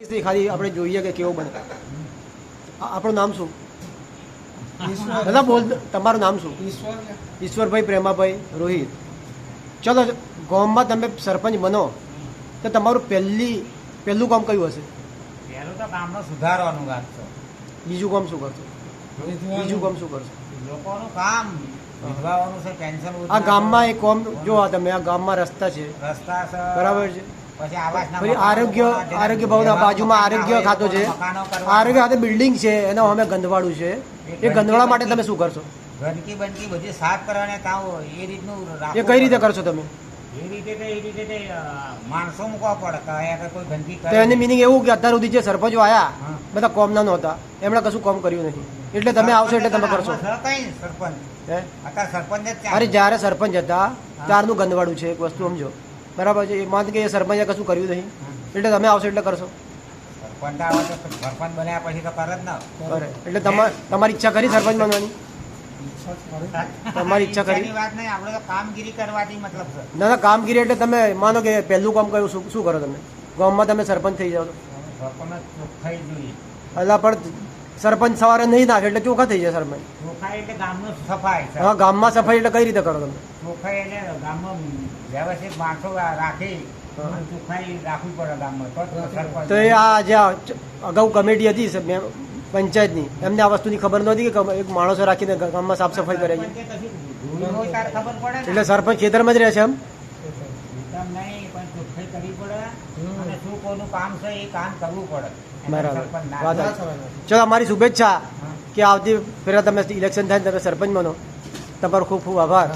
ખાલી આપણે જોઈએ કે કેવો બને. આપણું નામ શું? દાદા બોલ, તમારું નામ શું? ઈશ્વરભાઈ, પ્રેમાભાઈ, રોહિત. ચલો, ગામમાં તમે સરપંચ બનો તો તમારું પહેલું કામ કયું હશે? પહેલું તો ગામનો સુધારવાનું રાખશો. બીજું કામ શું કરશો? બીજું કામ શું કરશો? લોકોનું કામ વિધવાઓનું છે, પેન્શન. આ ગામમાં એક કામ જો તમે આ ગામમાં રસ્તા છે, રસ્તા છે, બરાબર છે. પછી આવાસના પછી મકાનો, આરોગ્ય ભવનના બાજુમાં આરોગ્ય ખાતું છે, મકાનો કરવાના. આરોગ્ય ખાતે બિલ્ડિંગ છે, એના અમે ગંધવાડું છે. એ ગંધવાડા માટે તમે શું કરશો? ગંદકી બંદકી બધી સાફ કરવાને કામ એ રીતનું એ રાખવું કઈ રીતે પડે. કરશો તમે? એ રીતે તે માણસો મૂકવા પડે કે અહીંયા કોઈ ગંદકી તો કરે. એની મિનિંગ એવું કે અત્યાર સુધી જે સરપંચો આવ્યા હા. બધા કોમના નહોતા, એમણે કશું કામ કર્યું નથી, એટલે તમે આવશો એટલે તમે કરશો. ગામમાં છે કઈ સરપંચ? હે? અત્યારે સરપંચ જ ચાલે. અરે જ્યારે સરપંચ હતા ત્યારનું ગંધવાડું છે, એક વસ્તુ સમજો, બરાબર છે. એ માન કે એ સરપંચે કશું કર્યું નહીં, એટલે તમે આવશો એટલે કરશો. સરપંચ આવે તો સરપંચ બન્યા પછી તો કરે જ ને. બરાબર, એટલે તમારી ઈચ્છા કરી સરપંચ બનવાની? તમારી ઈચ્છા કરી? ઈચ્છાની વાત નહીં, આપણે તો કામગીરી કરવાથી મતલબ છે. ના ના, કામગીરી એટલે તમે માનો કે પહેલું કામ કયું શું કરો તમે ગામમાં? તમે સરપંચ થઈ જાઓ તો સરપંચ ચોખ્ખાઈ જોઈએ. એટલે પણ સરપંચ સવારે નહીં નાખે એટલે ચોખ્ખા થઈ જાય સરપંચ. ચોખ્ખાઈ એટલે ગામનું સફાઈ છે. હા, ગામમાં સફાઈ એટલે કઈ રીતે કરો તમે? ચોખ્ખાઈ એટલે ગામમાં વ્યવસ્થિત માણસો રાખી અને ચોખ્ખાઈ રાખવી પડે ગામમાં તો જ સરપંચ. તો એ આ જે અગાઉ કમિટી હતી પંચાયતની, એમને આ વસ્તુની ખબર નહોતી કે એક માણસો રાખીને ગામમાં સાફ સફાઈ કરે છે? સરપંચે કશું ધૂળ હોય ત્યારે ખબર પડે ને. એટલે સરપંચ ખેતરમાં જ રહે છે એમ? એકદમ નહીં, પણ ચોખ્ખાઈ કરવી પડે અને શું કોનું કામ છે એ કામ કરવું પડે. બરાબર, સરપંચ ના વાત થાય. સાચી. ચલો, અમારી શુભેચ્છા કે આવતી ફેરા તમે ઇલેક્શન થાય તમે સરપંચ બનો. તમારો ખૂબ ખૂબ આભાર.